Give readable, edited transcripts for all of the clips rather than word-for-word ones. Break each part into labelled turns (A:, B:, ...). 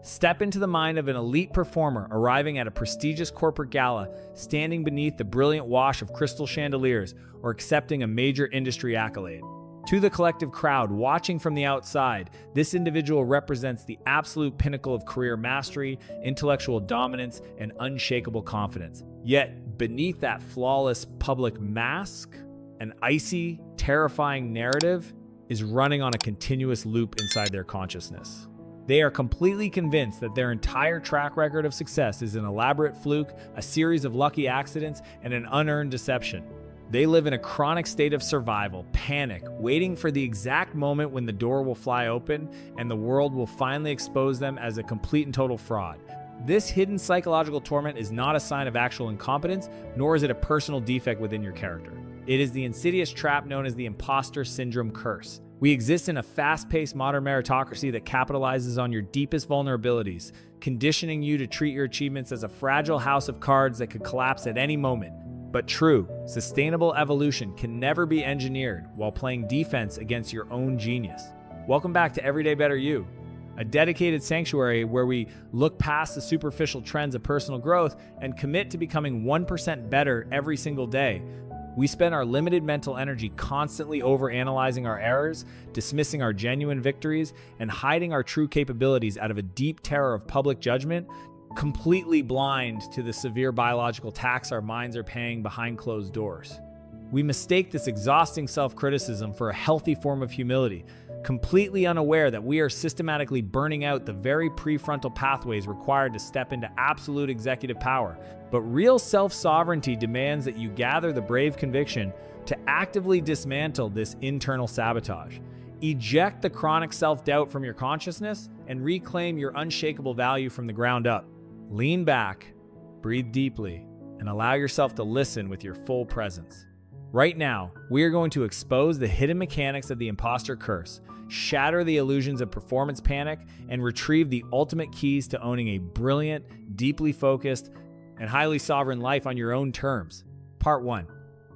A: Step into the mind of an elite performer arriving at a prestigious corporate gala, standing beneath the brilliant wash of crystal chandeliers, or accepting a major industry accolade. To the collective crowd watching from the outside, this individual represents the absolute pinnacle of career mastery, intellectual dominance, and unshakable confidence. Yet, beneath that flawless public mask, an icy, terrifying narrative is running on a continuous loop inside their consciousness. They are completely convinced that their entire track record of success is an elaborate fluke, a series of lucky accidents, and an unearned deception. They live in a chronic state of survival, panic, waiting for the exact moment when the door will fly open and the world will finally expose them as a complete and total fraud. This hidden psychological torment is not a sign of actual incompetence, nor is it a personal defect within your character. It is the insidious trap known as the Impostor Syndrome curse. We exist in a fast-paced modern meritocracy that capitalizes on your deepest vulnerabilities, conditioning you to treat your achievements as a fragile house of cards that could collapse at any moment. But true, sustainable evolution can never be engineered while playing defense against your own genius. Welcome back to Everyday Better You, a dedicated sanctuary where we look past the superficial trends of personal growth and commit to becoming 1% better every single day. We spend our limited mental energy constantly overanalyzing our errors, dismissing our genuine victories, and hiding our true capabilities out of a deep terror of public judgment, completely blind to the severe biological tax our minds are paying behind closed doors. We mistake this exhausting self-criticism for a healthy form of humility, completely unaware that we are systematically burning out the very prefrontal pathways required to step into absolute executive power. But real self-sovereignty demands that you gather the brave conviction to actively dismantle this internal sabotage. Eject the chronic self-doubt from your consciousness and reclaim your unshakable value from the ground up. Lean back, breathe deeply, and allow yourself to listen with your full presence. Right now, we are going to expose the hidden mechanics of the imposter curse, shatter the illusions of performance panic, and retrieve the ultimate keys to owning a brilliant, deeply focused, and highly sovereign life on your own terms. Part 1.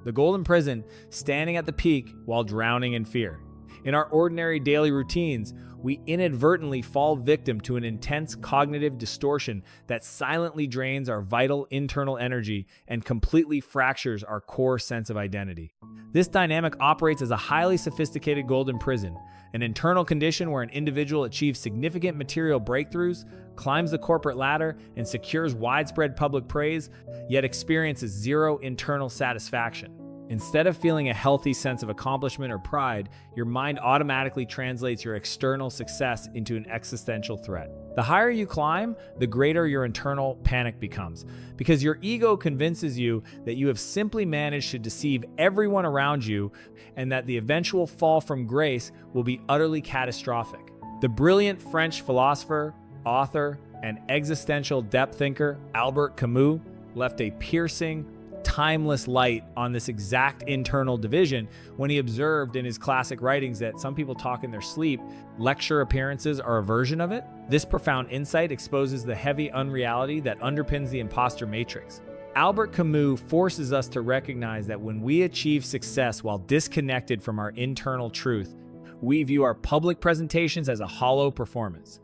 A: The Golden Prison, standing at the peak while drowning in fear. In our ordinary daily routines, we inadvertently fall victim to an intense cognitive distortion that silently drains our vital internal energy and completely fractures our core sense of identity. This dynamic operates as a highly sophisticated golden prison, an internal condition where an individual achieves significant material breakthroughs, climbs the corporate ladder, and secures widespread public praise, yet experiences zero internal satisfaction. Instead of feeling a healthy sense of accomplishment or pride, your mind automatically translates your external success into an existential threat. The higher you climb, the greater your internal panic becomes, because your ego convinces you that you have simply managed to deceive everyone around you and that the eventual fall from grace will be utterly catastrophic. The brilliant French philosopher, author, and existential depth thinker Albert Camus left a piercing, timeless light on this exact internal division when he observed in his classic writings that some people talk in their sleep. Lecture appearances are a version of it. This profound insight exposes the heavy unreality that underpins the imposter matrix. Albert Camus forces us to recognize that when we achieve success while disconnected from our internal truth, we view our public presentations as a hollow performance.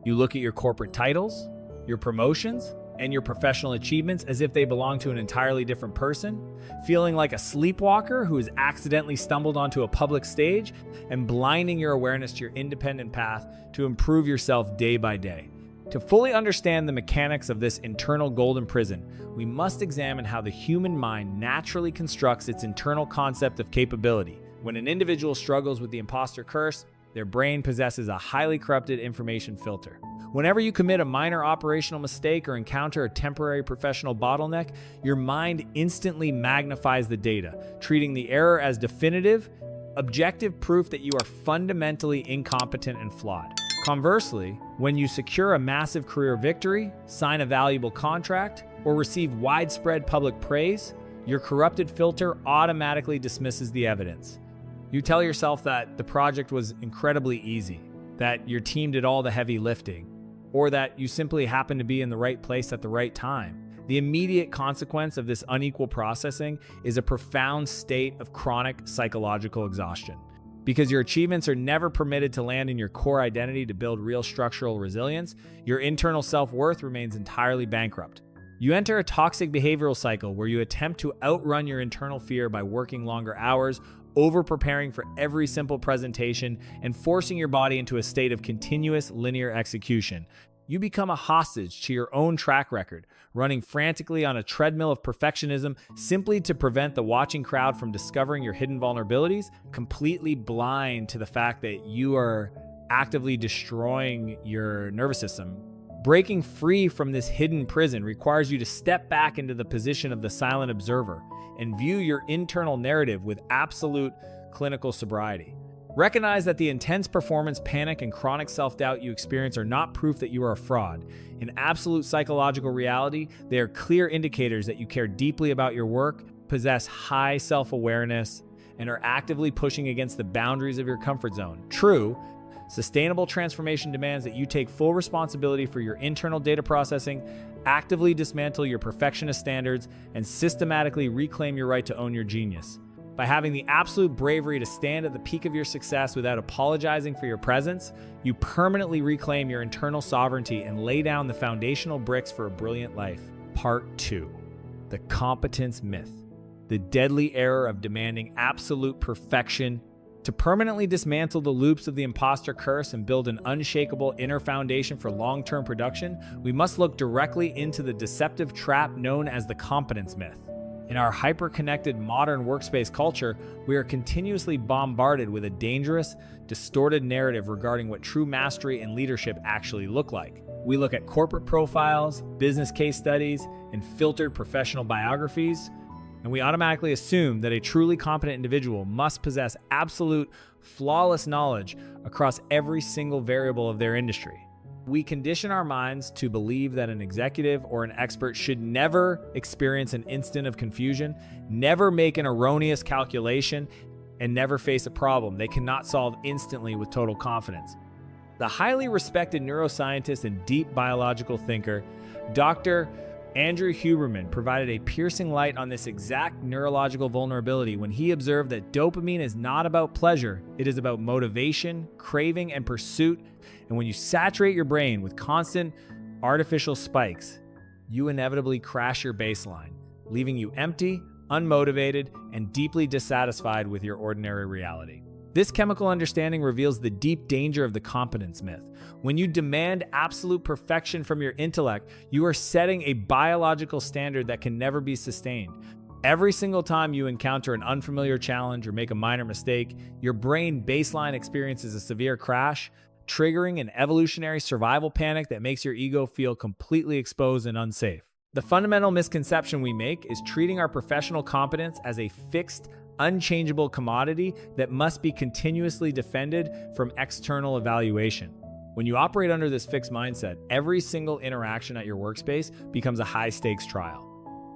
A: You look at your corporate titles, your promotions, and your professional achievements as if they belong to an entirely different person, feeling like a sleepwalker who has accidentally stumbled onto a public stage, and blinding your awareness to your independent path to improve yourself day by day. To fully understand the mechanics of this internal golden prison, we must examine how the human mind naturally constructs its internal concept of capability. When an individual struggles with the imposter curse, their brain possesses a highly corrupted information filter. Whenever you commit a minor operational mistake or encounter a temporary professional bottleneck, your mind instantly magnifies the data, treating the error as definitive, objective proof that you are fundamentally incompetent and flawed. Conversely, when you secure a massive career victory, sign a valuable contract, or receive widespread public praise, your corrupted filter automatically dismisses the evidence. You tell yourself that the project was incredibly easy, that your team did all the heavy lifting, or that you simply happened to be in the right place at the right time. The immediate consequence of this unequal processing is a profound state of chronic psychological exhaustion. Because your achievements are never permitted to land in your core identity to build real structural resilience, your internal self-worth remains entirely bankrupt. You enter a toxic behavioral cycle where you attempt to outrun your internal fear by working longer hours, over-preparing for every simple presentation, and forcing your body into a state of continuous linear execution. You become a hostage to your own track record, running frantically on a treadmill of perfectionism simply to prevent the watching crowd from discovering your hidden vulnerabilities, completely blind to the fact that you are actively destroying your nervous system. Breaking free from this hidden prison requires you to step back into the position of the silent observer and view your internal narrative with absolute clinical sobriety. Recognize that the intense performance panic and chronic self-doubt you experience are not proof that you are a fraud. In absolute psychological reality, they are clear indicators that you care deeply about your work, possess high self-awareness, and are actively pushing against the boundaries of your comfort zone. True, sustainable transformation demands that you take full responsibility for your internal data processing, actively dismantle your perfectionist standards, and systematically reclaim your right to own your genius. By having the absolute bravery to stand at the peak of your success without apologizing for your presence, you permanently reclaim your internal sovereignty and lay down the foundational bricks for a brilliant life. Part 2. The competence myth. The deadly error of demanding absolute perfection. To permanently dismantle the loops of the imposter curse and build an unshakable inner foundation for long-term production, we must look directly into the deceptive trap known as the competence myth. In our hyper-connected modern workspace culture, we are continuously bombarded with a dangerous, distorted narrative regarding what true mastery and leadership actually look like. We look at corporate profiles, business case studies, and filtered professional biographies, and we automatically assume that a truly competent individual must possess absolute, flawless knowledge across every single variable of their industry. We condition our minds to believe that an executive or an expert should never experience an instant of confusion, never make an erroneous calculation, and never face a problem they cannot solve instantly with total confidence. The highly respected neuroscientist and deep biological thinker, Dr. Andrew Huberman, provided a piercing light on this exact neurological vulnerability when he observed that dopamine is not about pleasure, it is about motivation, craving, and pursuit. And when you saturate your brain with constant artificial spikes, you inevitably crash your baseline, leaving you empty, unmotivated, and deeply dissatisfied with your ordinary reality. This chemical understanding reveals the deep danger of the competence myth. When you demand absolute perfection from your intellect, you are setting a biological standard that can never be sustained. Every single time you encounter an unfamiliar challenge or make a minor mistake, your brain baseline experiences a severe crash, triggering an evolutionary survival panic that makes your ego feel completely exposed and unsafe. The fundamental misconception we make is treating our professional competence as a fixed, unchangeable commodity that must be continuously defended from external evaluation. When you operate under this fixed mindset, every single interaction at your workspace becomes a high-stakes trial.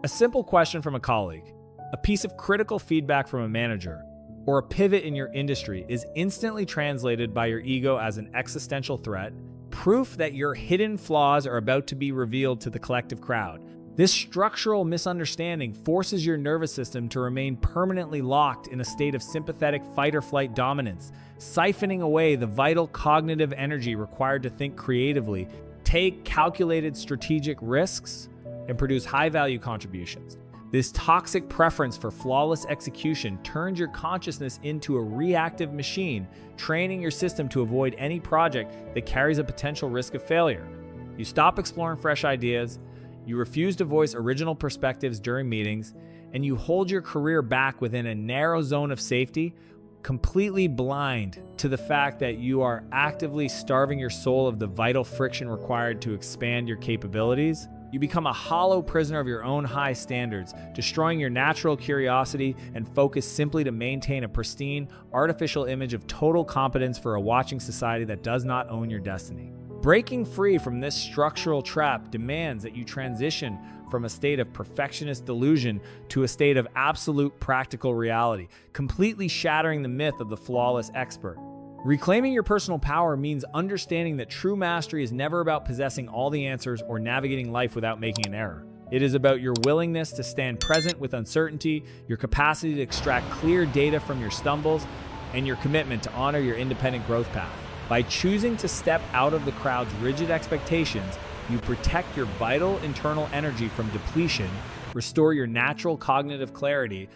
A: A simple question from a colleague, a piece of critical feedback from a manager, or a pivot in your industry is instantly translated by your ego as an existential threat, proof that your hidden flaws are about to be revealed to the collective crowd. This structural misunderstanding forces your nervous system to remain permanently locked in a state of sympathetic fight-or-flight dominance, siphoning away the vital cognitive energy required to think creatively, take calculated strategic risks, and produce high-value contributions. This toxic preference for flawless execution turns your consciousness into a reactive machine, training your system to avoid any project that carries a potential risk of failure. You stop exploring fresh ideas, you refuse to voice original perspectives during meetings, and you hold your career back within a narrow zone of safety, completely blind to the fact that you are actively starving your soul of the vital friction required to expand your capabilities. You become a hollow prisoner of your own high standards, destroying your natural curiosity and focus simply to maintain a pristine, artificial image of total competence for a watching society that does not own your destiny. Breaking free from this structural trap demands that you transition from a state of perfectionist delusion to a state of absolute practical reality, completely shattering the myth of the flawless expert. Reclaiming your personal power means understanding that true mastery is never about possessing all the answers or navigating life without making an error. It is about your willingness to stand present with uncertainty, your capacity to extract clear data from your stumbles, and your commitment to honor your independent growth path. By choosing to step out of the crowd's rigid expectations, you protect your vital internal energy from depletion, restore your natural cognitive clarity,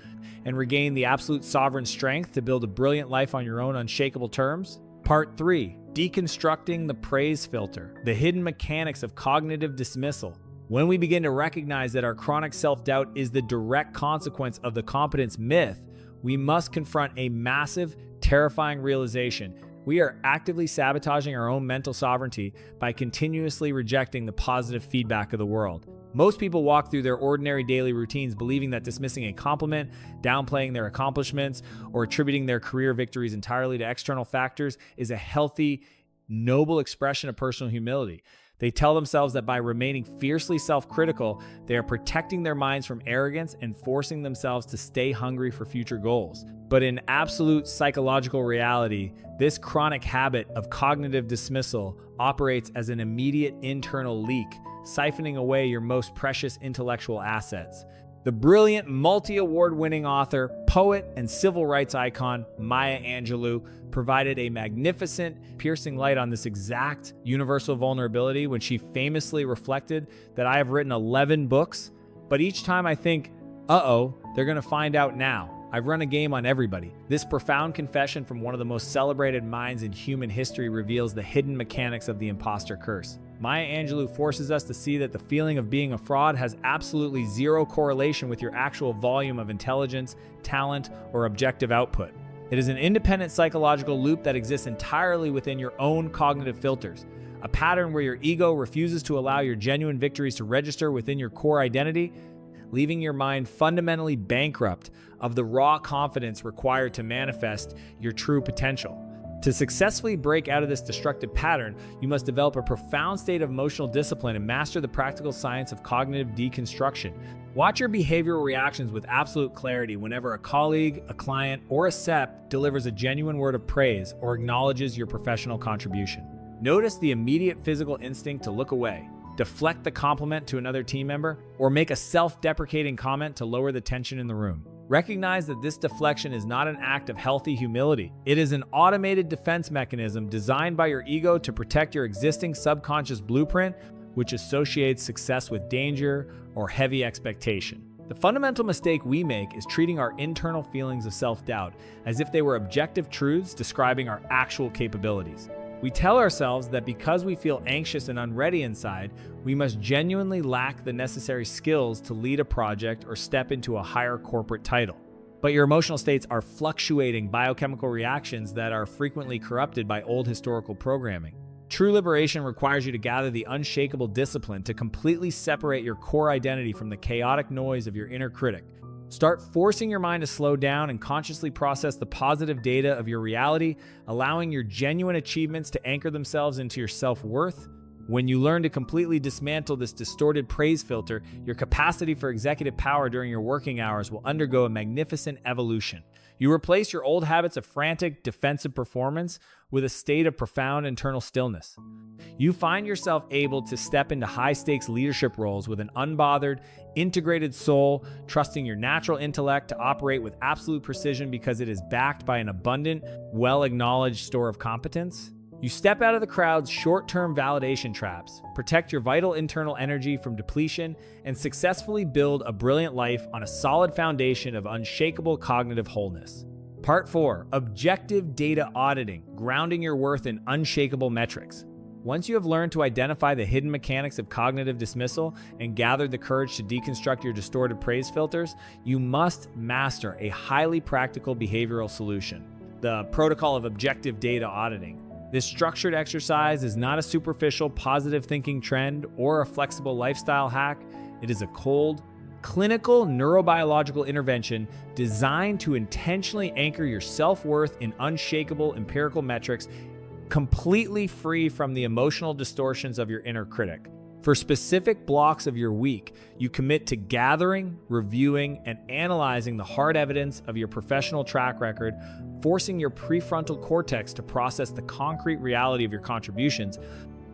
A: and regain the absolute sovereign strength to build a brilliant life on your own unshakable terms. Part 3. Deconstructing the praise filter, the hidden mechanics of cognitive dismissal. When we begin to recognize that our chronic self-doubt is the direct consequence of the competence myth, we must confront a massive, terrifying realization. We are actively sabotaging our own mental sovereignty by continuously rejecting the positive feedback of the world. Most people walk through their ordinary daily routines believing that dismissing a compliment, downplaying their accomplishments, or attributing their career victories entirely to external factors is a healthy, noble expression of personal humility. They tell themselves that by remaining fiercely self-critical, they are protecting their minds from arrogance and forcing themselves to stay hungry for future goals. But in absolute psychological reality, this chronic habit of cognitive dismissal operates as an immediate internal leak, siphoning away your most precious intellectual assets. The brilliant multi-award-winning author, poet, and civil rights icon Maya Angelou provided a magnificent, piercing light on this exact universal vulnerability when she famously reflected that I have written 11 books, but each time I think, uh-oh, they're going to find out now. I've run a game on everybody. This profound confession from one of the most celebrated minds in human history reveals the hidden mechanics of the imposter curse. Maya Angelou forces us to see that the feeling of being a fraud has absolutely zero correlation with your actual volume of intelligence, talent, or objective output. It is an independent psychological loop that exists entirely within your own cognitive filters, a pattern where your ego refuses to allow your genuine victories to register within your core identity, leaving your mind fundamentally bankrupt of the raw confidence required to manifest your true potential. To successfully break out of this destructive pattern, you must develop a profound state of emotional discipline and master the practical science of cognitive deconstruction. Watch your behavioral reactions with absolute clarity whenever a colleague, a client, or a SEP delivers a genuine word of praise or acknowledges your professional contribution. Notice the immediate physical instinct to look away, deflect the compliment to another team member, or make a self-deprecating comment to lower the tension in the room. Recognize that this deflection is not an act of healthy humility. It is an automated defense mechanism designed by your ego to protect your existing subconscious blueprint, which associates success with danger or heavy expectation. The fundamental mistake we make is treating our internal feelings of self-doubt as if they were objective truths describing our actual capabilities. We tell ourselves that because we feel anxious and unready inside, we must genuinely lack the necessary skills to lead a project or step into a higher corporate title. But your emotional states are fluctuating biochemical reactions that are frequently corrupted by old historical programming. True liberation requires you to gather the unshakable discipline to completely separate your core identity from the chaotic noise of your inner critic. Start forcing your mind to slow down and consciously process the positive data of your reality, allowing your genuine achievements to anchor themselves into your self-worth. When you learn to completely dismantle this distorted praise filter, your capacity for executive power during your working hours will undergo a magnificent evolution. You replace your old habits of frantic, defensive performance with a state of profound internal stillness. You find yourself able to step into high-stakes leadership roles with an unbothered, integrated soul, trusting your natural intellect to operate with absolute precision because it is backed by an abundant, well-acknowledged store of competence. You step out of the crowd's short-term validation traps, protect your vital internal energy from depletion, and successfully build a brilliant life on a solid foundation of unshakable cognitive wholeness. Part 4. Objective data auditing, grounding your worth in unshakable metrics. Once you have learned to identify the hidden mechanics of cognitive dismissal and gathered the courage to deconstruct your distorted praise filters, you must master a highly practical behavioral solution, the protocol of objective data auditing. This structured exercise is not a superficial positive thinking trend or a flexible lifestyle hack. It is a cold, clinical neurobiological intervention designed to intentionally anchor your self-worth in unshakable empirical metrics, completely free from the emotional distortions of your inner critic. For specific blocks of your week, you commit to gathering, reviewing, and analyzing the hard evidence of your professional track record, forcing your prefrontal cortex to process the concrete reality of your contributions,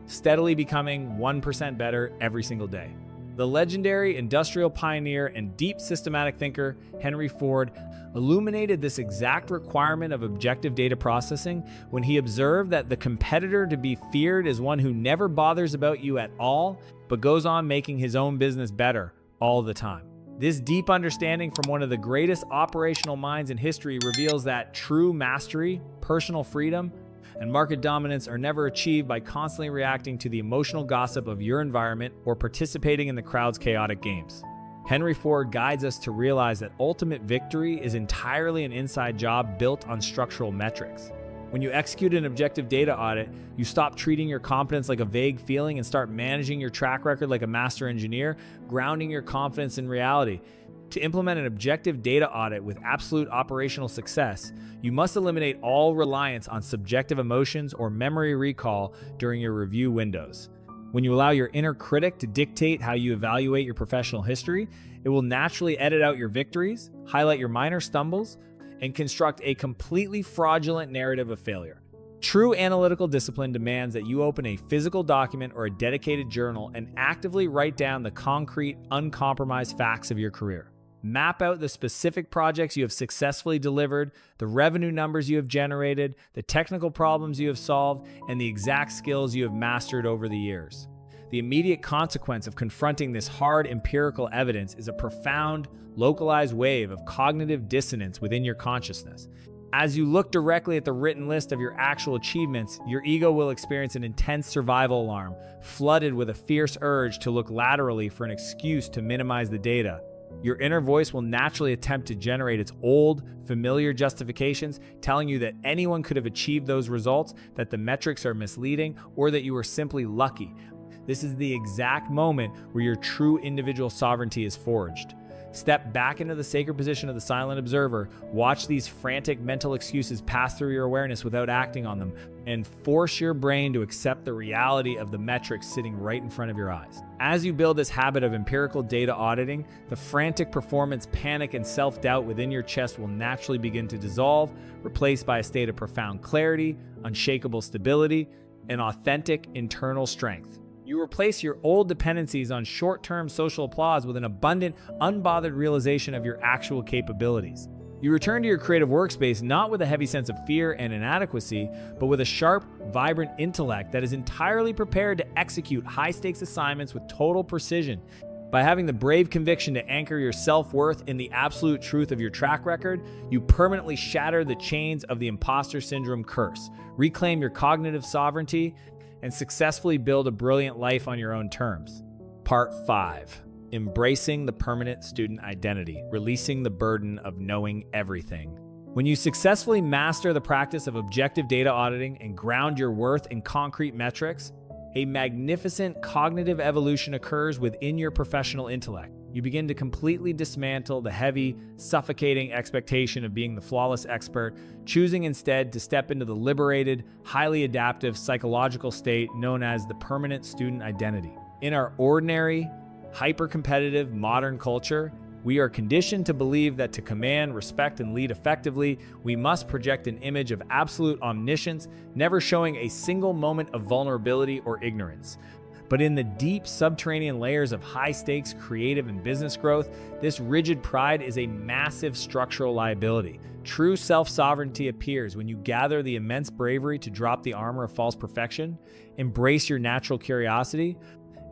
A: steadily becoming 1% better every single day. The legendary industrial pioneer and deep systematic thinker Henry Ford illuminated this exact requirement of objective data processing when he observed that the competitor to be feared is one who never bothers about you at all, but goes on making his own business better all the time. This deep understanding from one of the greatest operational minds in history reveals that true mastery, personal freedom, and market dominance are never achieved by constantly reacting to the emotional gossip of your environment or participating in the crowd's chaotic games. Henry Ford guides us to realize that ultimate victory is entirely an inside job built on structural metrics. When you execute an objective data audit, you stop treating your competence like a vague feeling and start managing your track record like a master engineer, grounding your confidence in reality. To implement an objective data audit with absolute operational success, you must eliminate all reliance on subjective emotions or memory recall during your review windows. When you allow your inner critic to dictate how you evaluate your professional history, it will naturally edit out your victories, highlight your minor stumbles, and construct a completely fraudulent narrative of failure. True analytical discipline demands that you open a physical document or a dedicated journal and actively write down the concrete, uncompromised facts of your career. Map out the specific projects you have successfully delivered, the revenue numbers you have generated, the technical problems you have solved, and the exact skills you have mastered over the years. The immediate consequence of confronting this hard empirical evidence is a profound, localized wave of cognitive dissonance within your consciousness. As you look directly at the written list of your actual achievements, your ego will experience an intense survival alarm, flooded with a fierce urge to look laterally for an excuse to minimize the data. Your inner voice will naturally attempt to generate its old, familiar justifications, telling you that anyone could have achieved those results, that the metrics are misleading, or that you were simply lucky. This is the exact moment where your true individual sovereignty is forged. Step back into the sacred position of the silent observer, watch these frantic mental excuses pass through your awareness without acting on them, and force your brain to accept the reality of the metrics sitting right in front of your eyes. As you build this habit of empirical data auditing, the frantic performance, panic, and self-doubt within your chest will naturally begin to dissolve, replaced by a state of profound clarity, unshakable stability, and authentic internal strength. You replace your old dependencies on short-term social applause with an abundant, unbothered realization of your actual capabilities. You return to your creative workspace not with a heavy sense of fear and inadequacy, but with a sharp, vibrant intellect that is entirely prepared to execute high-stakes assignments with total precision. By having the brave conviction to anchor your self-worth in the absolute truth of your track record, you permanently shatter the chains of the impostor syndrome curse, reclaim your cognitive sovereignty, and successfully build a brilliant life on your own terms. Part 5. Embracing the permanent student identity, releasing the burden of knowing everything. When you successfully master the practice of objective data auditing and ground your worth in concrete metrics, a magnificent cognitive evolution occurs within your professional intellect. You begin to completely dismantle the heavy, suffocating expectation of being the flawless expert, choosing instead to step into the liberated, highly adaptive psychological state known as the permanent student identity. In our ordinary, hyper-competitive modern culture, we are conditioned to believe that to command, respect, and lead effectively, we must project an image of absolute omniscience, never showing a single moment of vulnerability or ignorance. But in the deep subterranean layers of high-stakes creative and business growth, this rigid pride is a massive structural liability. True self-sovereignty appears when you gather the immense bravery to drop the armor of false perfection, embrace your natural curiosity,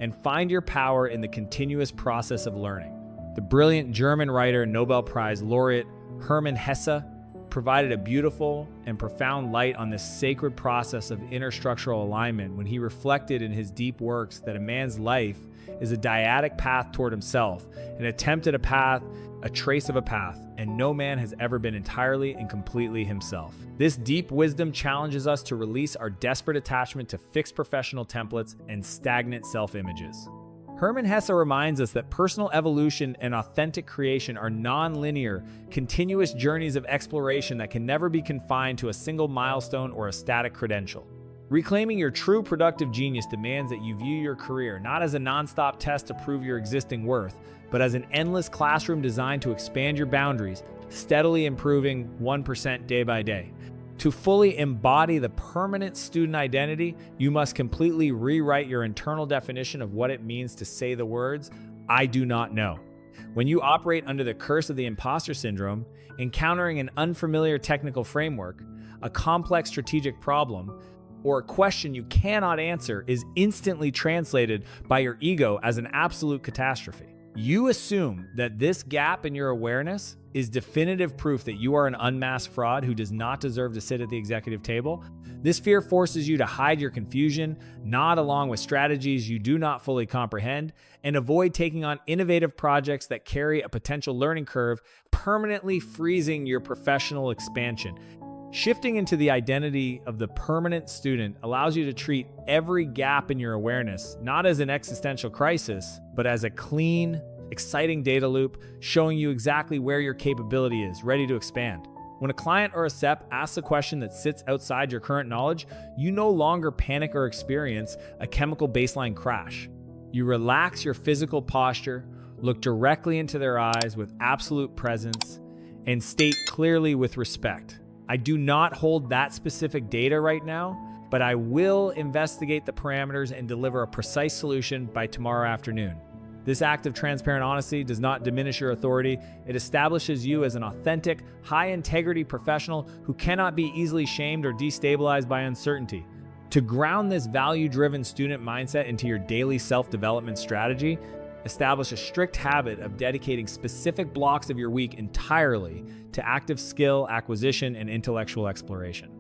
A: and find your power in the continuous process of learning. The brilliant German writer and Nobel Prize laureate Hermann Hesse provided a beautiful and profound light on this sacred process of interstructural alignment when he reflected in his deep works that a man's life is a dyadic path toward himself, an attempt at a path, a trace of a path, and no man has ever been entirely and completely himself. This deep wisdom challenges us to release our desperate attachment to fixed professional templates and stagnant self-images. Hermann Hesse reminds us that personal evolution and authentic creation are non-linear, continuous journeys of exploration that can never be confined to a single milestone or a static credential. Reclaiming your true productive genius demands that you view your career not as a non-stop test to prove your existing worth, but as an endless classroom designed to expand your boundaries, steadily improving 1% day by day. To fully embody the permanent student identity, you must completely rewrite your internal definition of what it means to say the words, I do not know. When you operate under the curse of the imposter syndrome, encountering an unfamiliar technical framework, a complex strategic problem, or a question you cannot answer is instantly translated by your ego as an absolute catastrophe. You assume that this gap in your awareness is definitive proof that you are an unmasked fraud who does not deserve to sit at the executive table. This fear forces you to hide your confusion, nod along with strategies you do not fully comprehend, and avoid taking on innovative projects that carry a potential learning curve, permanently freezing your professional expansion. Shifting into the identity of the permanent student allows you to treat every gap in your awareness not as an existential crisis, but as a clean, exciting data loop showing you exactly where your capability is, ready to expand. When a client or a SEP asks a question that sits outside your current knowledge, you no longer panic or experience a chemical baseline crash. You relax your physical posture, look directly into their eyes with absolute presence, and state clearly with respect, I do not hold that specific data right now, but I will investigate the parameters and deliver a precise solution by tomorrow afternoon. This act of transparent honesty does not diminish your authority. It establishes you as an authentic, high-integrity professional who cannot be easily shamed or destabilized by uncertainty. To ground this value-driven student mindset into your daily self-development strategy, establish a strict habit of dedicating specific blocks of your week entirely to active skill acquisition and intellectual exploration.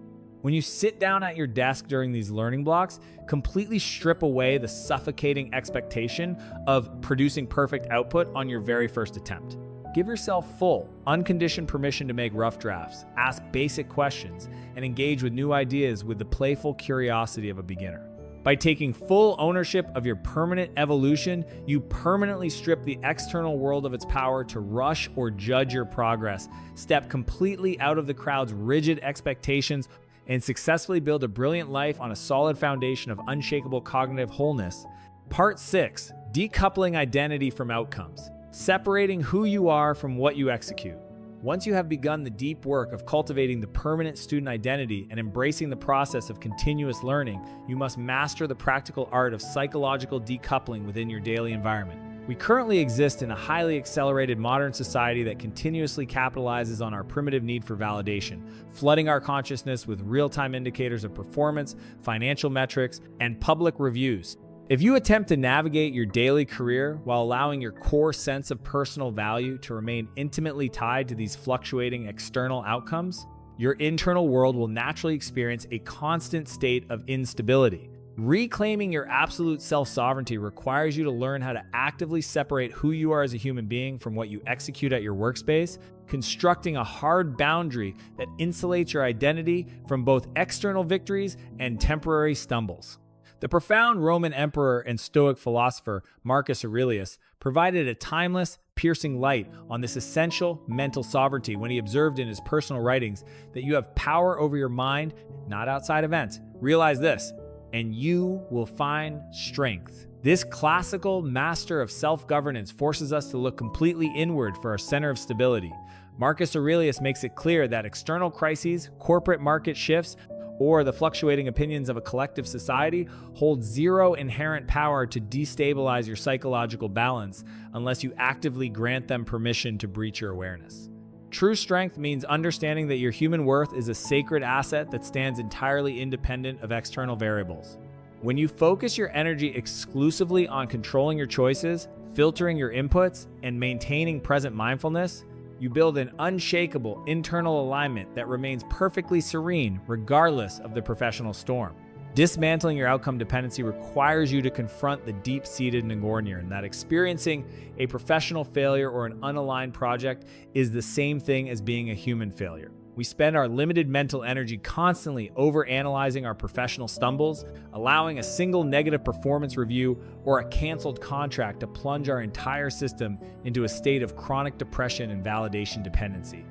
A: When you sit down at your desk during these learning blocks, completely strip away the suffocating expectation of producing perfect output on your very first attempt. Give yourself full, unconditioned permission to make rough drafts, ask basic questions, and engage with new ideas with the playful curiosity of a beginner. By taking full ownership of your permanent evolution, you permanently strip the external world of its power to rush or judge your progress, step completely out of the crowd's rigid expectations, and successfully build a brilliant life on a solid foundation of unshakable cognitive wholeness. Part 6, decoupling identity from outcomes, separating who you are from what you execute. Once you have begun the deep work of cultivating the permanent student identity and embracing the process of continuous learning, you must master the practical art of psychological decoupling within your daily environment. We currently exist in a highly accelerated modern society that continuously capitalizes on our primitive need for validation, flooding our consciousness with real-time indicators of performance, financial metrics, and public reviews. If you attempt to navigate your daily career while allowing your core sense of personal value to remain intimately tied to these fluctuating external outcomes, your internal world will naturally experience a constant state of instability. Reclaiming your absolute self-sovereignty requires you to learn how to actively separate who you are as a human being from what you execute at your workspace, constructing a hard boundary that insulates your identity from both external victories and temporary stumbles. The profound Roman emperor and Stoic philosopher Marcus Aurelius provided a timeless, piercing light on this essential mental sovereignty when he observed in his personal writings that you have power over your mind, not outside events. Realize this, and you will find strength. This classical master of self-governance forces us to look completely inward for our center of stability. Marcus Aurelius makes it clear that external crises, corporate market shifts, or the fluctuating opinions of a collective society hold zero inherent power to destabilize your psychological balance unless you actively grant them permission to breach your awareness. True strength means understanding that your human worth is a sacred asset that stands entirely independent of external variables. When you focus your energy exclusively on controlling your choices, filtering your inputs, and maintaining present mindfulness, you build an unshakable internal alignment that remains perfectly serene regardless of the professional storm. Dismantling your outcome dependency requires you to confront the deep-seated Nagornian that experiencing a professional failure or an unaligned project is the same thing as being a human failure. We spend our limited mental energy constantly overanalyzing our professional stumbles, allowing a single negative performance review or a canceled contract to plunge our entire system into a state of chronic depression and validation dependency.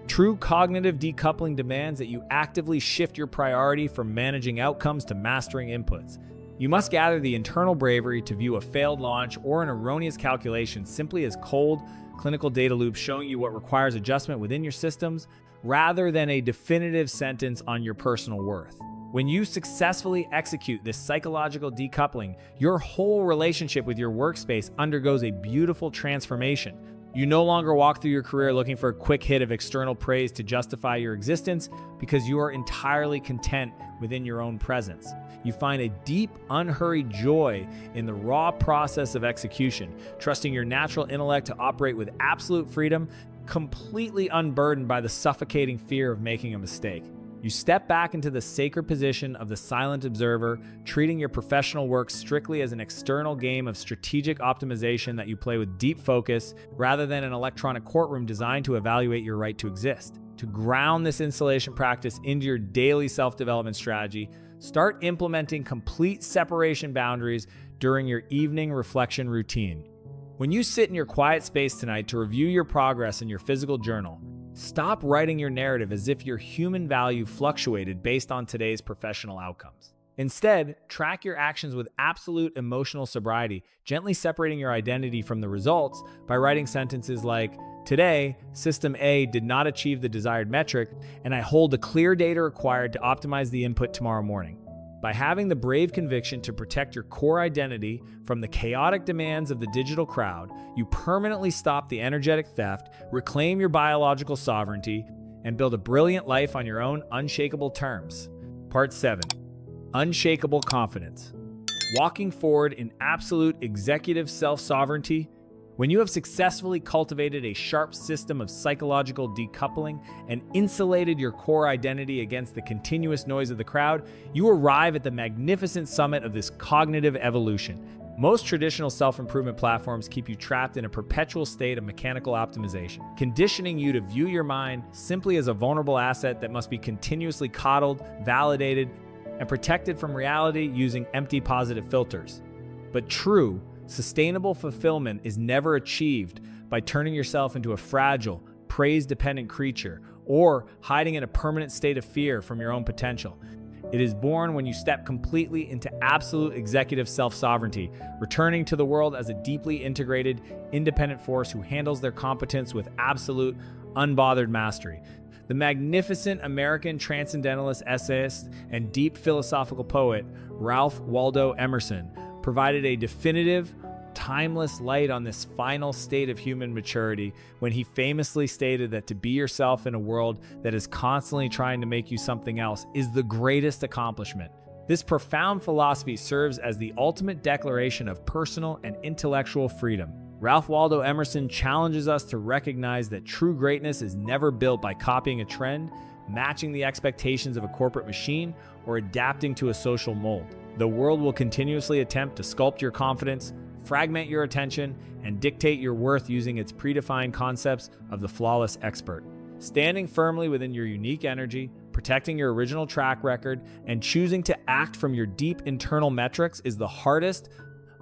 A: True cognitive decoupling demands that you actively shift your priority from managing outcomes to mastering inputs. You must gather the internal bravery to view a failed launch or an erroneous calculation simply as cold, clinical data loops showing you what requires adjustment within your systems, rather than a definitive sentence on your personal worth. When you successfully execute this psychological decoupling, your whole relationship with your workspace undergoes a beautiful transformation. You no longer walk through your career looking for a quick hit of external praise to justify your existence because you are entirely content within your own presence. You find a deep, unhurried joy in the raw process of execution, trusting your natural intellect to operate with absolute freedom, completely unburdened by the suffocating fear of making a mistake. You step back into the sacred position of the silent observer, treating your professional work strictly as an external game of strategic optimization that you play with deep focus, rather than an electronic courtroom designed to evaluate your right to exist. To ground this installation practice into your daily self-development strategy, start implementing complete separation boundaries during your evening reflection routine. When you sit in your quiet space tonight to review your progress in your physical journal, stop writing your narrative as if your human value fluctuated based on today's professional outcomes. Instead, track your actions with absolute emotional sobriety, gently separating your identity from the results by writing sentences like, "Today, System A did not achieve the desired metric, and I hold the clear data required to optimize the input tomorrow morning." By having the brave conviction to protect your core identity from the chaotic demands of the digital crowd, you permanently stop the energetic theft, reclaim your biological sovereignty, and build a brilliant life on your own unshakable terms. Part 7. Unshakable confidence. Walking forward in absolute executive self-sovereignty. When you have successfully cultivated a sharp system of psychological decoupling and insulated your core identity against the continuous noise of the crowd, you arrive at the magnificent summit of this cognitive evolution. Most traditional self-improvement platforms keep you trapped in a perpetual state of mechanical optimization, conditioning you to view your mind simply as a vulnerable asset that must be continuously coddled, validated, and protected from reality using empty positive filters. But true, sustainable fulfillment is never achieved by turning yourself into a fragile, praise-dependent creature or hiding in a permanent state of fear from your own potential. It is born when you step completely into absolute executive self-sovereignty, returning to the world as a deeply integrated, independent force who handles their competence with absolute, unbothered mastery. The magnificent American transcendentalist essayist and deep philosophical poet, Ralph Waldo Emerson, provided a definitive, timeless light on this final state of human maturity when he famously stated that to be yourself in a world that is constantly trying to make you something else is the greatest accomplishment. This profound philosophy serves as the ultimate declaration of personal and intellectual freedom. Ralph Waldo Emerson challenges us to recognize that true greatness is never built by copying a trend, matching the expectations of a corporate machine, or adapting to a social mold. The world will continuously attempt to sculpt your confidence, fragment your attention, and dictate your worth using its predefined concepts of the flawless expert. Standing firmly within your unique energy, protecting your original track record, and choosing to act from your deep internal metrics is the hardest,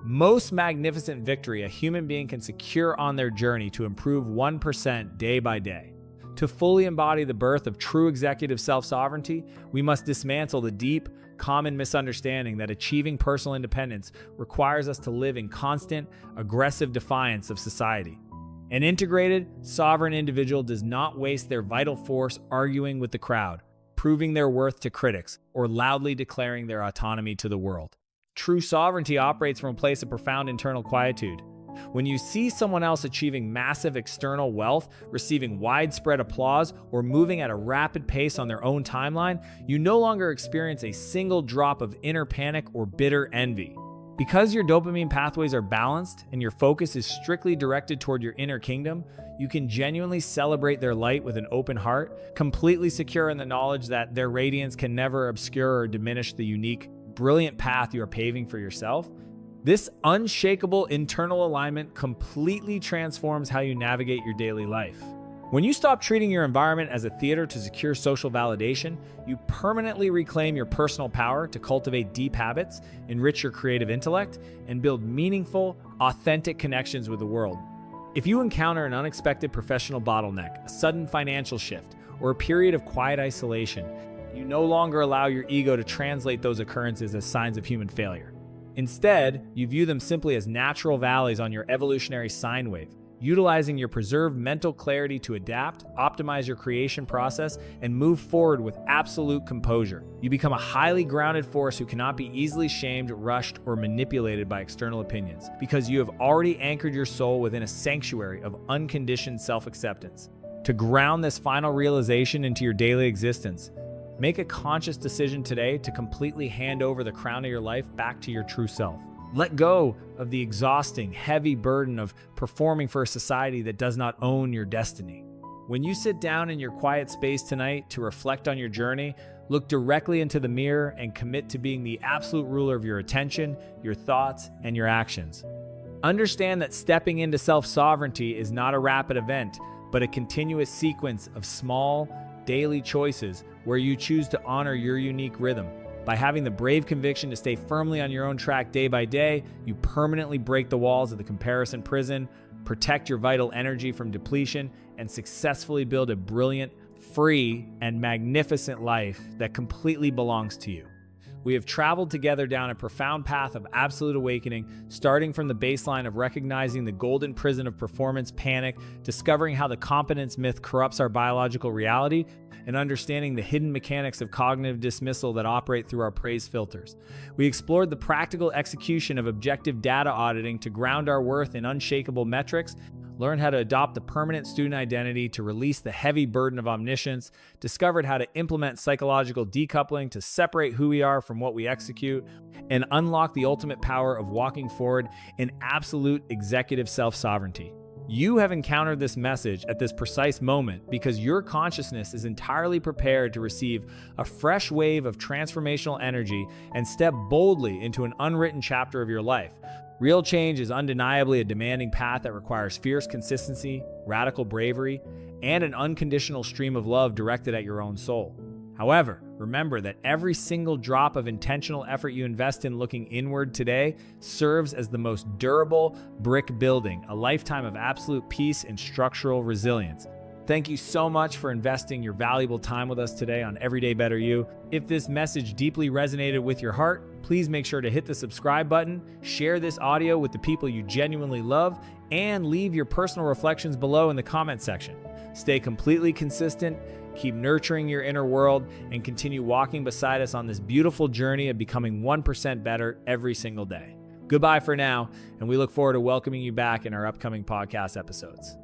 A: most magnificent victory a human being can secure on their journey to improve 1% day by day. To fully embody the birth of true executive self-sovereignty, we must dismantle the deep, common misunderstanding that achieving personal independence requires us to live in constant, aggressive defiance of society. An integrated, sovereign individual does not waste their vital force arguing with the crowd, proving their worth to critics, or loudly declaring their autonomy to the world. True sovereignty operates from a place of profound internal quietude. When you see someone else achieving massive external wealth, receiving widespread applause, or moving at a rapid pace on their own timeline, you no longer experience a single drop of inner panic or bitter envy. Because your dopamine pathways are balanced and your focus is strictly directed toward your inner kingdom, you can genuinely celebrate their light with an open heart, completely secure in the knowledge that their radiance can never obscure or diminish the unique, brilliant path you are paving for yourself. This unshakable internal alignment completely transforms how you navigate your daily life. When you stop treating your environment as a theater to secure social validation, you permanently reclaim your personal power to cultivate deep habits, enrich your creative intellect, and build meaningful, authentic connections with the world. If you encounter an unexpected professional bottleneck, a sudden financial shift, or a period of quiet isolation, you no longer allow your ego to translate those occurrences as signs of human failure. Instead, you view them simply as natural valleys on your evolutionary sine wave, utilizing your preserved mental clarity to adapt, optimize your creation process, and move forward with absolute composure. You become a highly grounded force who cannot be easily shamed, rushed, or manipulated by external opinions, because you have already anchored your soul within a sanctuary of unconditioned self-acceptance. To ground this final realization into your daily existence, make a conscious decision today to completely hand over the crown of your life back to your true self. Let go of the exhausting, heavy burden of performing for a society that does not own your destiny. When you sit down in your quiet space tonight to reflect on your journey, look directly into the mirror and commit to being the absolute ruler of your attention, your thoughts, and your actions. Understand that stepping into self-sovereignty is not a rapid event, but a continuous sequence of small, daily choices where you choose to honor your unique rhythm. By having the brave conviction to stay firmly on your own track day by day, you permanently break the walls of the comparison prison, protect your vital energy from depletion, and successfully build a brilliant, free, and magnificent life that completely belongs to you. We have traveled together down a profound path of absolute awakening, starting from the baseline of recognizing the golden prison of performance panic, discovering how the competence myth corrupts our biological reality, and understanding the hidden mechanics of cognitive dismissal that operate through our praise filters. We explored the practical execution of objective data auditing to ground our worth in unshakable metrics, learned how to adopt the permanent student identity to release the heavy burden of omniscience, discovered how to implement psychological decoupling to separate who we are from what we execute, and unlock the ultimate power of walking forward in absolute executive self-sovereignty. You have encountered this message at this precise moment because your consciousness is entirely prepared to receive a fresh wave of transformational energy and step boldly into an unwritten chapter of your life. Real change is undeniably a demanding path that requires fierce consistency, radical bravery, and an unconditional stream of love directed at your own soul. However, remember that every single drop of intentional effort you invest in looking inward today serves as the most durable brick building a lifetime of absolute peace and structural resilience. Thank you so much for investing your valuable time with us today on Everyday Better You. If this message deeply resonated with your heart, please make sure to hit the subscribe button, share this audio with the people you genuinely love, and leave your personal reflections below in the comment section. Stay completely consistent, keep nurturing your inner world, and continue walking beside us on this beautiful journey of becoming 1% better every single day. Goodbye for now, and we look forward to welcoming you back in our upcoming podcast episodes.